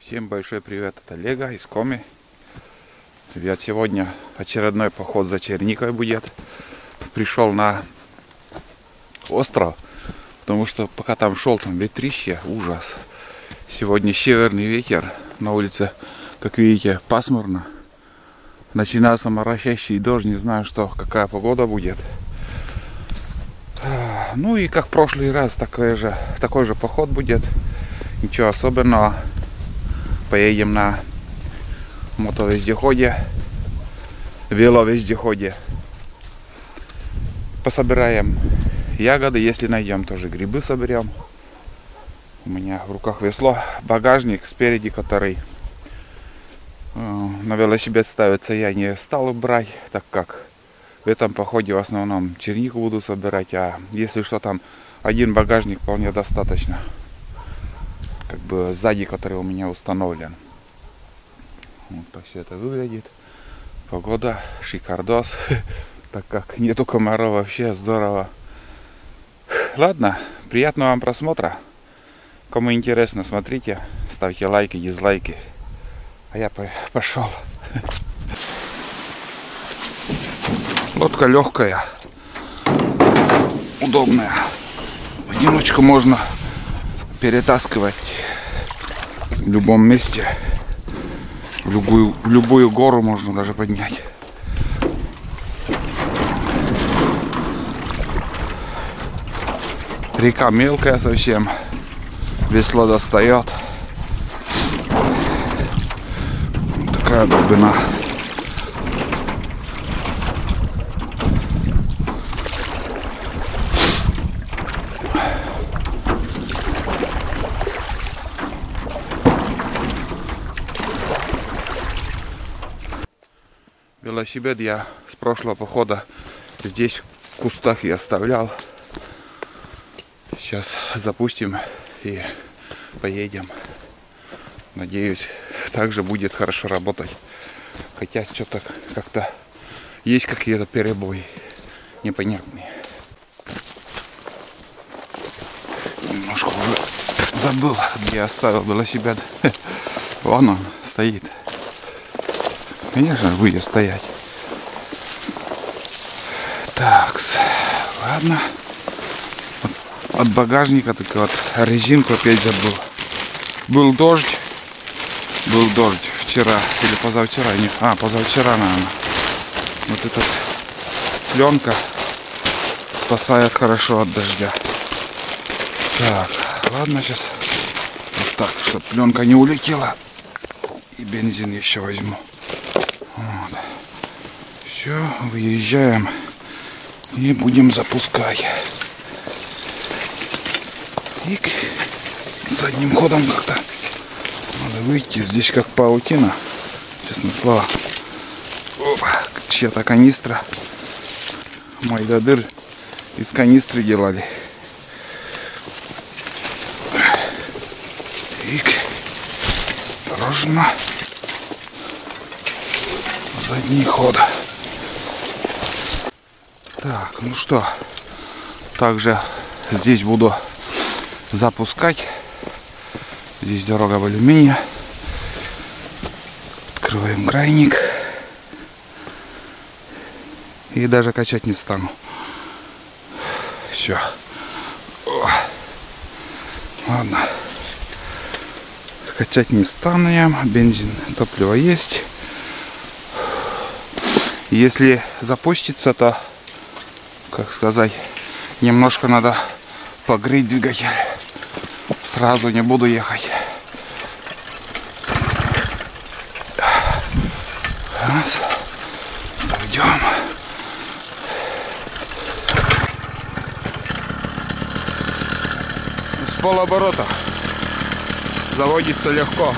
Всем большой привет от Олега из Коми. Ребят, сегодня очередной поход за черникой будет. Пришел на остров, потому что пока там шел, там ветрище, ужас. Сегодня северный ветер, на улице, как видите, пасмурно. Начинается моросящий дождь, не знаю, какая погода будет. Ну и как в прошлый раз, такой же поход будет. Ничего особенного. Поедем на мотовездеходе, веловездеходе. Пособираем ягоды, если найдем, тоже грибы соберем. У меня в руках весло, багажник спереди, который на велосипед ставится, я не стал брать, так как в этом походе в основном чернику буду собирать, а если что, там один багажник вполне достаточно. Как бы сзади, который у меня установлен. Вот так все это выглядит. Погода шикардос. Так как нету комаров, вообще здорово. Ладно, приятного вам просмотра. Кому интересно, смотрите, ставьте лайки, дизлайки. А я пошел. Лодка легкая, удобная. В одиночку можно перетаскивать в любом месте, в любую гору можно даже поднять. Река мелкая совсем, весло достает. Такая глубина. Велосипед я с прошлого похода здесь в кустах и оставлял. Сейчас запустим и поедем. Надеюсь, также будет хорошо работать. Хотя что-то как-то есть какие-то перебои непонятные. Немножко уже забыл, где я оставил велосипед. Вон он стоит. Конечно, будет стоять. Так, ладно. От багажника только вот резинку опять забыл. Был дождь вчера или позавчера. Позавчера, наверное. Вот эта пленка спасает хорошо от дождя. Так, ладно, сейчас вот так, чтобы пленка не улетела. И бензин еще возьму. Вот. Все, выезжаем и будем запускать. И задним ходом как-то надо выйти. Здесь как паутина, честно слово. Опа, чья-то канистра. Мой додыр из канистры делали. И осторожно. Задний ход. Так, ну что, также здесь буду запускать. Здесь дорога в алюминии. Открываем крайник. И даже качать не стану. Все. Ладно. Качать не стану я. Бензин, топливо есть. Если запустится, то, как сказать, немножко надо погреть двигатель. Сразу не буду ехать. Раз. Заведем. С полоборота. Заводится легко.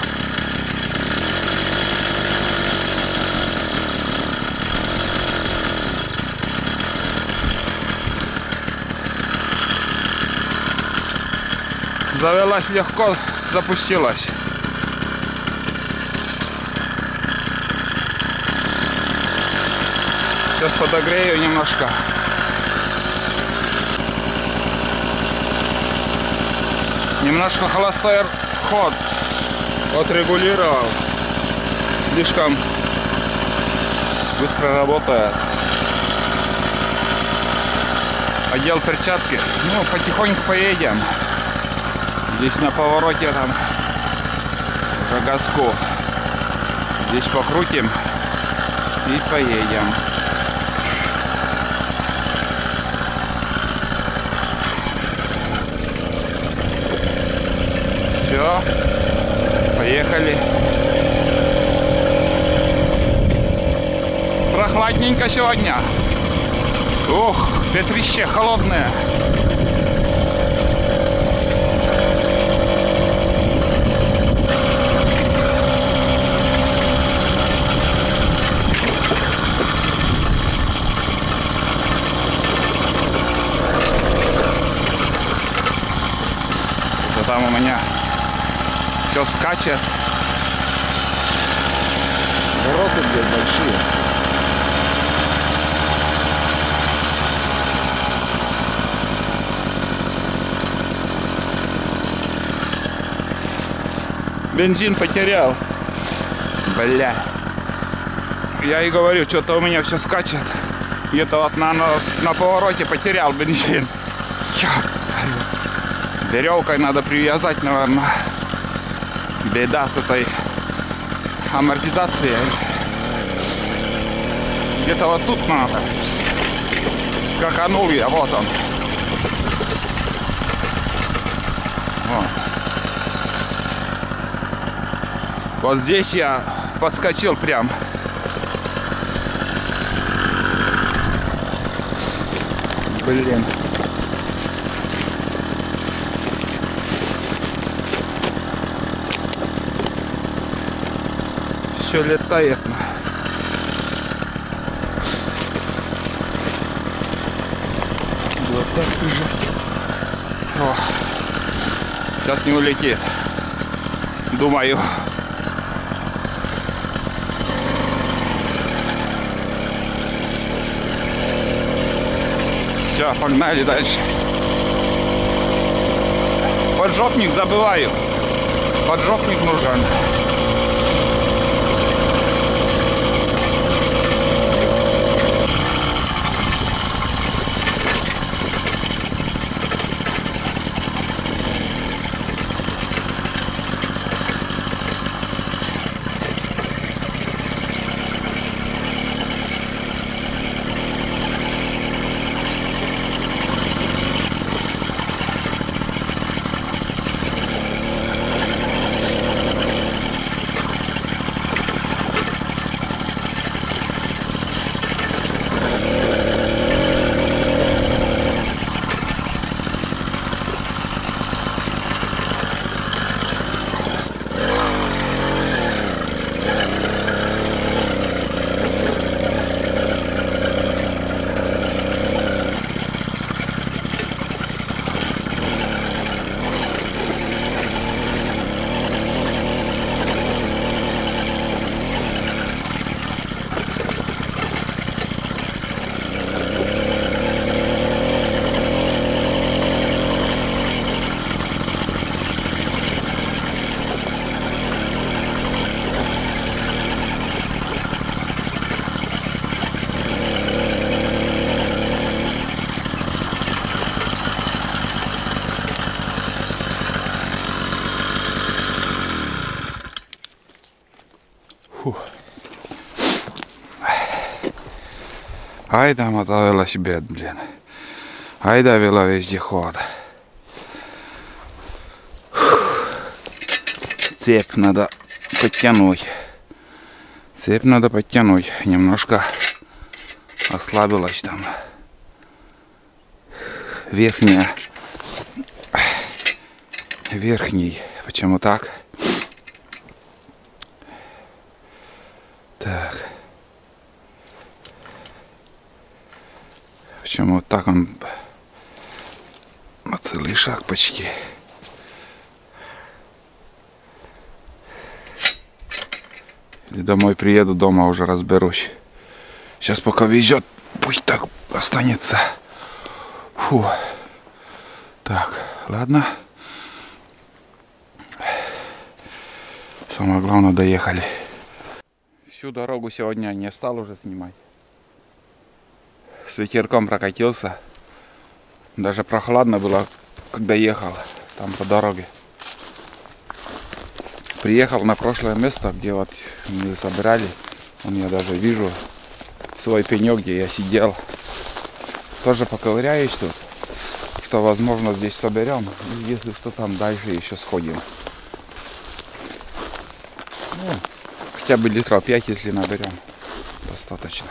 Завелась легко, запустилась. Сейчас подогрею немножко. Немножко холостой ход. Отрегулировал. Слишком быстро работает. Одел перчатки. Ну, потихоньку поедем. Здесь на повороте там уже газку. Здесь покрутим и поедем. Все, поехали. Прохладненько сегодня. Ух, ветрище холодное. Это там у меня все скачет. Ворота здесь большие. Бензин потерял. Бля. Я и говорю, что-то у меня все скачет. Где-то вот на повороте потерял бензин. Веревкой надо привязать, наверное. Беда с этой амортизацией. Где-то вот тут надо. Скаканул я, вот он. Вот. Вот здесь я подскочил прям. Блин. Все летает. Вот так уже. О, сейчас не улетит. Думаю. Все, погнали дальше. Поджопник забываю. Поджопник нужен. Ай да мотовелосипед, блин. Ай да веловездеход. Цепь надо подтянуть. Цепь надо подтянуть. Немножко ослабилась там. Верхний. Почему так? Так. Почему вот так он на целый шаг почти. Или домой приеду, дома уже разберусь. Сейчас пока везет, пусть так останется. Фу. Так, ладно. Самое главное, доехали. Всю дорогу сегодня не стал уже снимать. С ветерком прокатился. Даже прохладно было, когда ехал там по дороге. Приехал на прошлое место, где вот мы собирали. Вон я даже вижу свой пенек, где я сидел. Тоже поковыряюсь тут, что возможно здесь соберем. И если что, там дальше еще сходим. Ну, хотя бы литров 5, если наберем. Достаточно.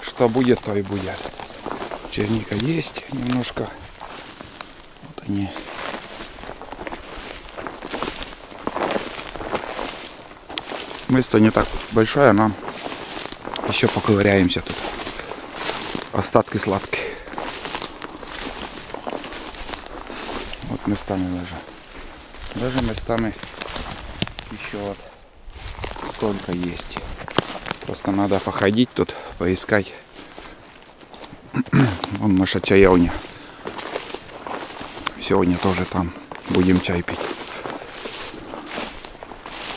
Что будет, то и будет. Черника есть немножко. Вот они. Место не так большое, но еще поковыряемся тут. Остатки сладкие. Вот местами даже местами еще вот столько есть. Просто надо походить тут, поискать. Вон наша чаевня. Сегодня тоже там будем чай пить.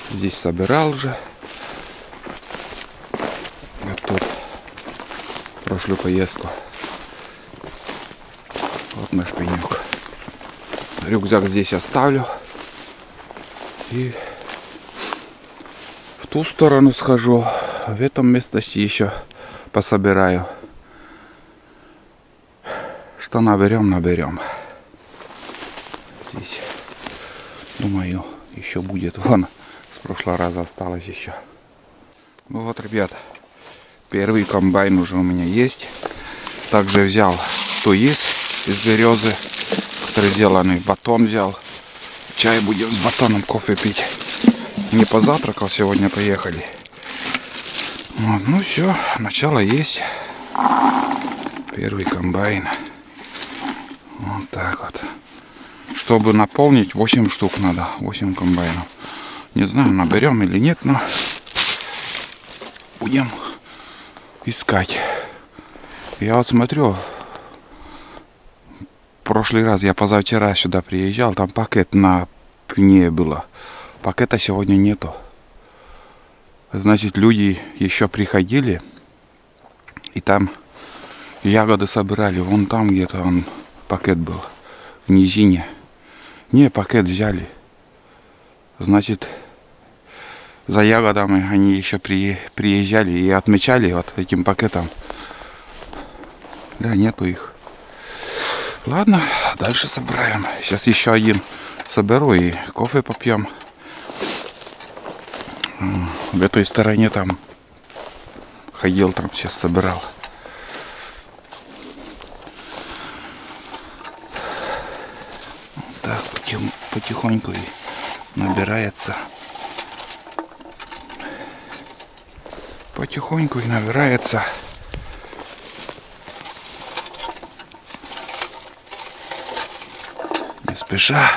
Здесь собирал уже. Вот тут прошлую поездку. Вот наш пенек. Рюкзак здесь оставлю. И в ту сторону схожу. В этом местности еще пособираю. Что наберем. Здесь, думаю, еще будет. Вон, с прошлого раза осталось еще. Ну вот, ребят, первый комбайн уже у меня есть. Также взял туис из березы, который сделанный. Батон взял. Чай будем с батоном, кофе пить. Не позавтракал сегодня, поехали. Вот, ну все, начало есть. Первый комбайн. Вот так вот. Чтобы наполнить, 8 штук надо. 8 комбайнов. Не знаю, наберем или нет, но будем искать. Я вот смотрю, в прошлый раз, я позавчера сюда приезжал, там пакет на пне было. Пакета сегодня нету. Значит, люди еще приходили и там ягоды собирали. Вон там где-то он пакет был в низине. Не, пакет взяли. Значит, за ягодами они еще приезжали и отмечали вот этим пакетом. Да, нету их. Ладно, дальше собираем. Сейчас еще один соберу и кофе попьем. В этой стороне там ходил, там сейчас собирал. Вот так потихоньку и набирается. Потихоньку и набирается. Не спеша.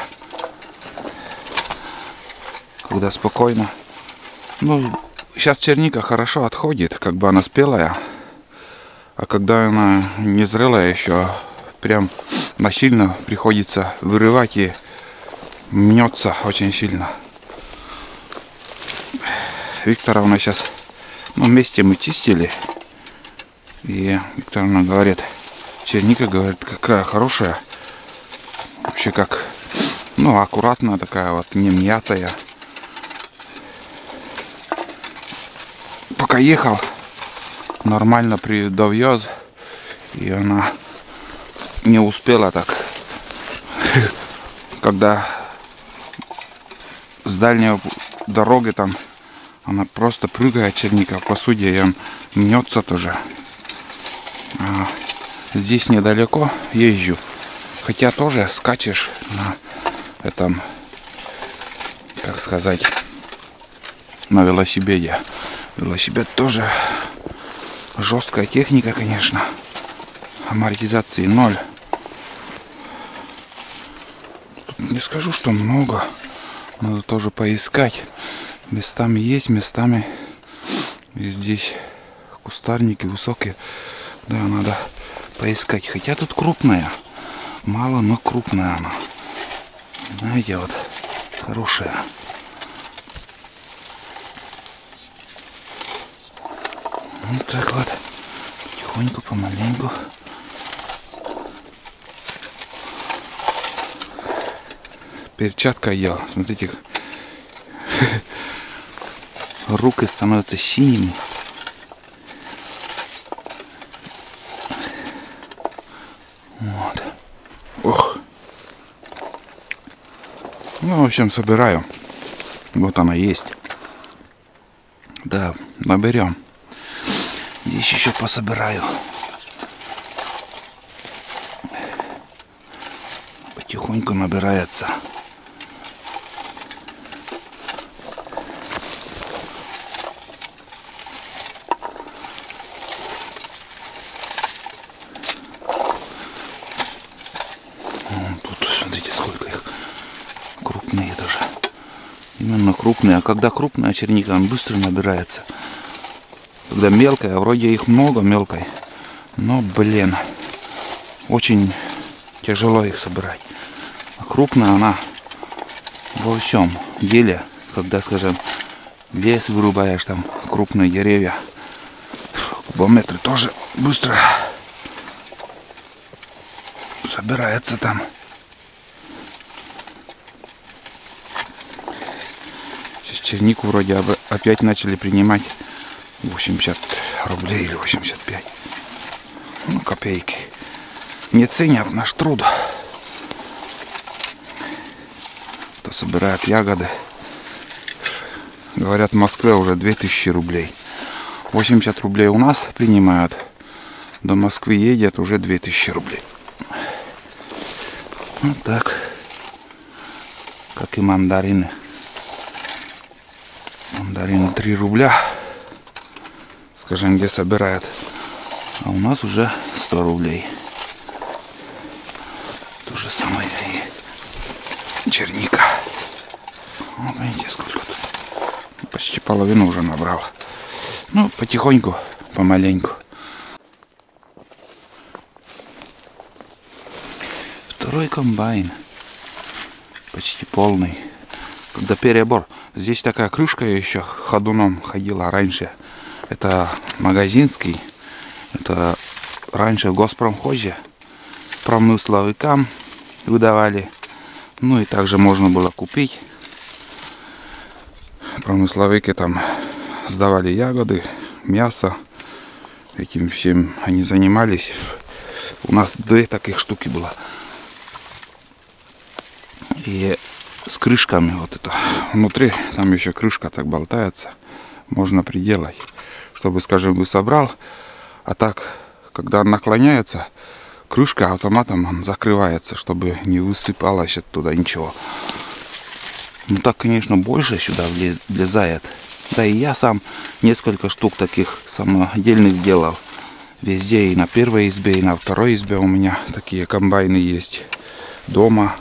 Когда спокойно. Ну, сейчас черника хорошо отходит, как бы она спелая. А когда она не зрелая еще, прям насильно приходится вырывать и мнется очень сильно. Викторовна сейчас, ну, вместе мы чистили. И Викторовна говорит, черника, говорит, какая хорошая. Вообще как, ну, аккуратная такая вот, не мятая. Пока ехал, нормально довез, и она не успела так. Когда с дальней дороги там, она просто прыгает, черника в посуде, и он мнется тоже. А здесь недалеко езжу, хотя тоже скачешь на этом, как сказать, на велосипеде. Велосипед тоже жесткая техника, конечно. Амортизации 0. Тут не скажу, что много. Надо тоже поискать. Местами есть, местами и здесь кустарники высокие. Да, надо поискать. Хотя тут крупная. Мало, но крупная она. Знаете, вот хорошая. Вот так вот. Потихоньку, помаленьку. Перчатка ел. Смотрите. Руки становятся синими. Вот. Ох. Ну, в общем, собираю. Вот она есть. Да, наберем. Здесь еще пособираю. Потихоньку набирается. Тут, смотрите, сколько их. Крупные даже. Именно крупные. А когда крупная черника, он быстро набирается. Когда мелкая, вроде их много мелкой. Но, блин, очень тяжело их собирать. А крупная она во всем деле. Когда, скажем, лес вырубаешь, там крупные деревья. Кубометры тоже быстро собирается там. Сейчас чернику вроде опять начали принимать 80 рублей или 85. Ну, копейки. Не ценят наш труд. Кто собирает ягоды. Говорят, в Москве уже 2000 рублей. 80 рублей у нас принимают. До Москвы едет уже 2000 рублей. Вот так. Как и мандарины. Мандарины 3 рубля. Скажем, где собирают. А у нас уже 100 рублей. То же самое и черника. Вот видите, сколько тут. Почти половину уже набрал. Ну, потихоньку, помаленьку. Второй комбайн. Почти полный. Когда перебор. Здесь такая крышка еще ходуном ходила раньше. Это магазинский. Это раньше в госпромхозе промысловикам выдавали. Ну и также можно было купить. Промысловики там сдавали ягоды, мясо. Этим всем они занимались. У нас 2 таких штуки было. И с крышками вот это. Внутри там еще крышка так болтается. Можно приделать. Чтобы, скажем, вы собрал. А так, когда наклоняется, крышка автоматом закрывается, чтобы не высыпалось оттуда ничего. Ну так, конечно, больше сюда влезает. Да и я сам несколько штук таких самодельных делал. Везде, и на первой избе, и на второй избе у меня такие комбайны есть. Дома.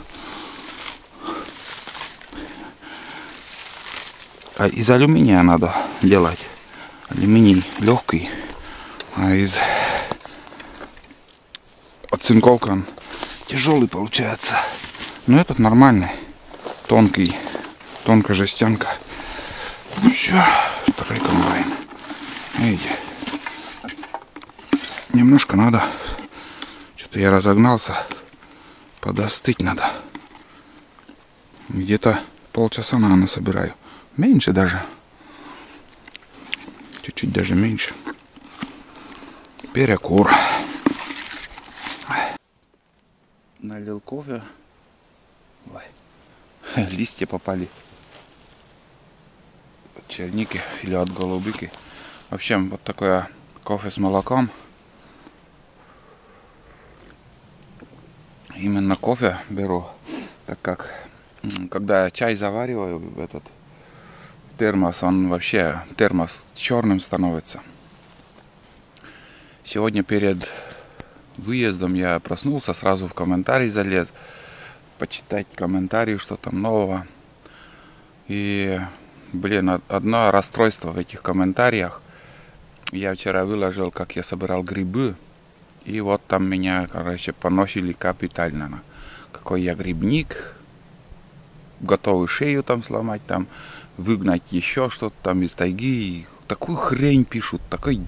А из алюминия надо делать. Алюминий легкий. А из оцинковки он тяжелый получается. Но этот нормальный. Тонкий. Тонкая жестянка. Все. Второй комбайн. Видите. Немножко надо. Что-то я разогнался. Подостыть надо. Где-то полчаса, наверное, собираю. Меньше даже. Чуть-чуть даже меньше. Перекур. Налил кофе. Ой. Листья попали. От черники или от голубики. В общем, вот такое кофе с молоком. Именно кофе беру, так как когда чай завариваю в этот термос, он вообще термос черным становится. Сегодня перед выездом я проснулся, сразу в комментарий залез, почитать комментарии, что там нового. И, блин, одно расстройство в этих комментариях. Я вчера выложил, как я собирал грибы. И вот там меня, короче, поносили капитально. Какой я грибник. готовы шею там сломать, там выгнать еще что-то там из тайги. Такую хрень пишут, такой,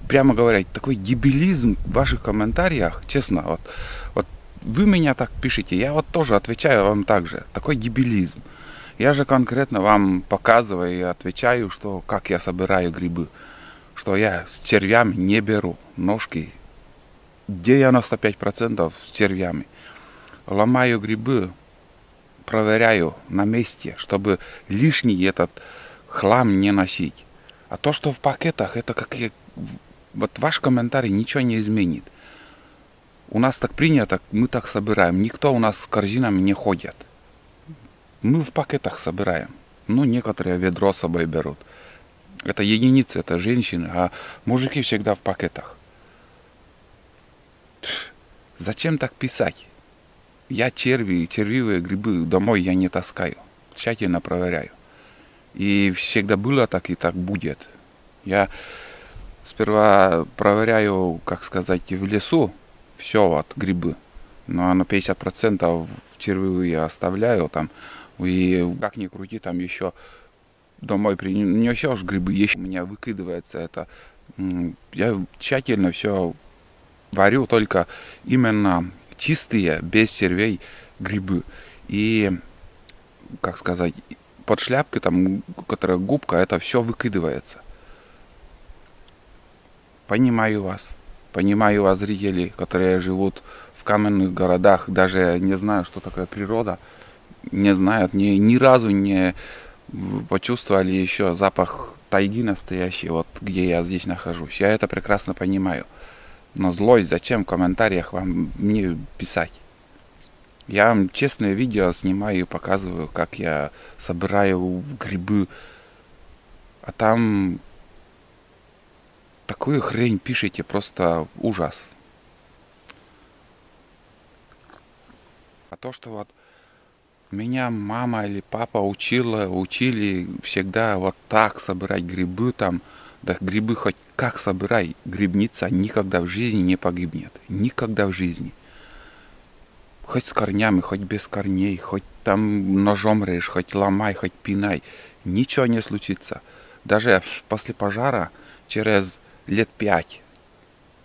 прямо говоря, такой дебилизм в ваших комментариях, честно, вот вы меня так пишете, я вот тоже отвечаю вам так же, такой дебилизм. Я же конкретно вам показываю и отвечаю, что как я собираю грибы, что я с червями не беру, ножки 95% с червями. Ломаю грибы, проверяю на месте, чтобы лишний этот хлам не носить. А то, что в пакетах, это как вот ваш комментарий ничего не изменит. У нас так принято, мы так собираем. Никто у нас с корзинами не ходит. Мы в пакетах собираем. Ну, некоторые ведро с собой берут. Это единицы, это женщины, а мужики всегда в пакетах. Зачем так писать? Я червивые грибы домой я не таскаю. Тщательно проверяю. И всегда было так и так будет. Я сперва проверяю, как сказать, в лесу все вот грибы. Но на 50% червивые я оставляю там. И как ни крути, там еще домой принесешь грибы, еще у меня выкидывается это. Я тщательно все варю, только именно чистые, без червей грибы. И, как сказать, под шляпкой, там, которая губка, это все выкидывается. Понимаю вас, зрители, которые живут в каменных городах, даже не знают, что такое природа, не знают, ни разу не почувствовали еще запах тайги настоящий, вот где я здесь нахожусь. Я это прекрасно понимаю. Но злость, зачем в комментариях вам мне писать? Я вам честное видео снимаю и показываю, как я собираю грибы. А там такую хрень пишете, просто ужас. А то, что вот меня мама или папа учили всегда вот так собирать грибы там. Да грибы хоть как собирай, грибница никогда в жизни не погибнет. Никогда в жизни. Хоть с корнями, хоть без корней, хоть там ножом режь, хоть ломай, хоть пинай. Ничего не случится. Даже после пожара через лет 5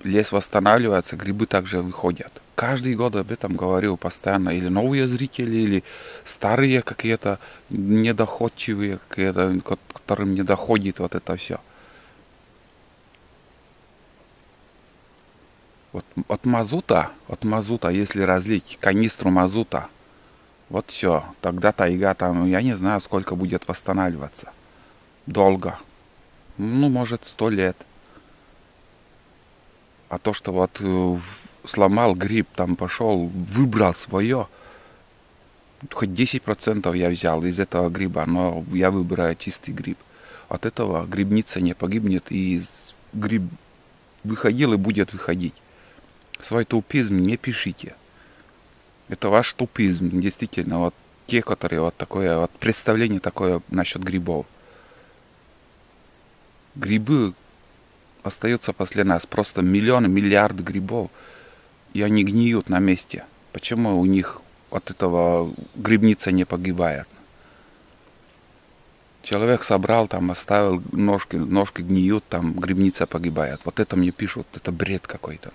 лес восстанавливается, грибы также выходят. Каждый год об этом говорю постоянно. Или новые зрители, или старые какие-то недоходчивые, какие-то, которым не доходит вот это все. Вот от мазута, если разлить канистру мазута, вот все, тогда тайга там, я не знаю, сколько будет восстанавливаться. Долго. Ну, может, 100 лет. А то, что вот сломал гриб, там пошел, выбрал свое, хоть 10% я взял из этого гриба, но я выбираю чистый гриб. От этого грибница не погибнет, и гриб выходил и будет выходить. Свой тупизм не пишите. Это ваш тупизм, действительно, вот те, которые вот такое вот представление такое насчет грибов. Грибы остаются после нас, просто миллионы, миллиарды грибов, и они гниют на месте. Почему у них от этого грибница не погибает? Человек собрал, там оставил ножки гниют, там грибница погибает. Вот это мне пишут, это бред какой-то.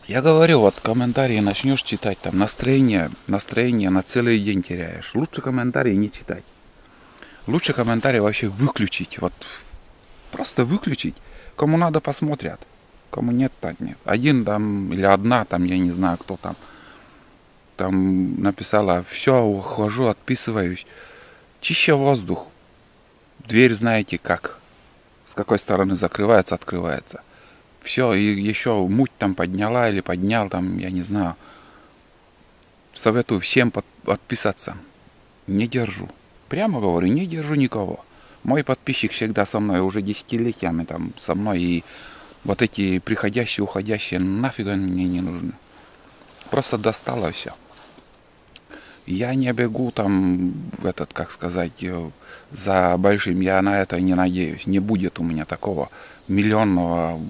Я говорю, вот комментарии начнешь читать, там настроение на целый день теряешь. Лучше комментарии не читать. Лучше комментарии вообще выключить. Вот просто выключить. Кому надо, посмотрят. Кому нет, так нет. Один там или одна, там я не знаю, кто там. Там написала, все, ухожу, отписываюсь. Чище воздух. Дверь знаете как. С какой стороны закрывается, открывается. Все, и еще муть там подняла или поднял, там, я не знаю. Советую всем подписаться. Не держу. Прямо говорю, не держу никого. Мой подписчик всегда со мной, уже десятилетиями там со мной. И вот эти приходящие, уходящие, нафиг они мне не нужны. Просто достало все. Я не бегу там, как сказать, за большим. Я на это не надеюсь. Не будет у меня такого миллионного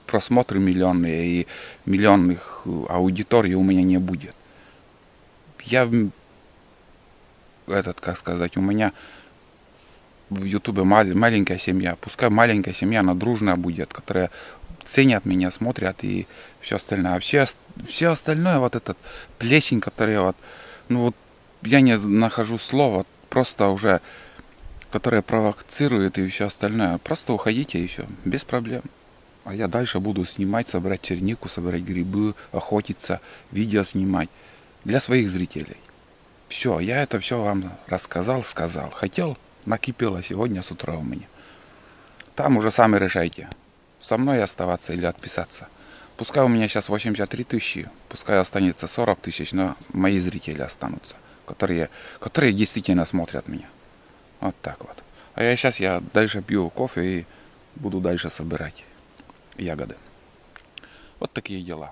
просмотры, миллионные и миллионных аудиторий у меня не будет. Я, как сказать, у меня в Ютубе маленькая семья. Пускай маленькая семья, она дружная будет, которая ценят меня, смотрят и все остальное. А все остальное, вот этот плесень, который вот, ну вот, я не нахожу слова, просто уже, которая провоцирует и все остальное. Просто уходите и все, без проблем. А я дальше буду снимать, собирать чернику, собирать грибы, охотиться, видео снимать для своих зрителей. Все, я это все вам сказал. Хотел, накипело сегодня с утра у меня. Там уже сами решайте, со мной оставаться или отписаться. Пускай у меня сейчас 83 тысячи, пускай останется 40 тысяч, но мои зрители останутся, которые действительно смотрят меня. Вот так вот. А я дальше пью кофе и буду дальше собирать ягоды. Вот такие дела.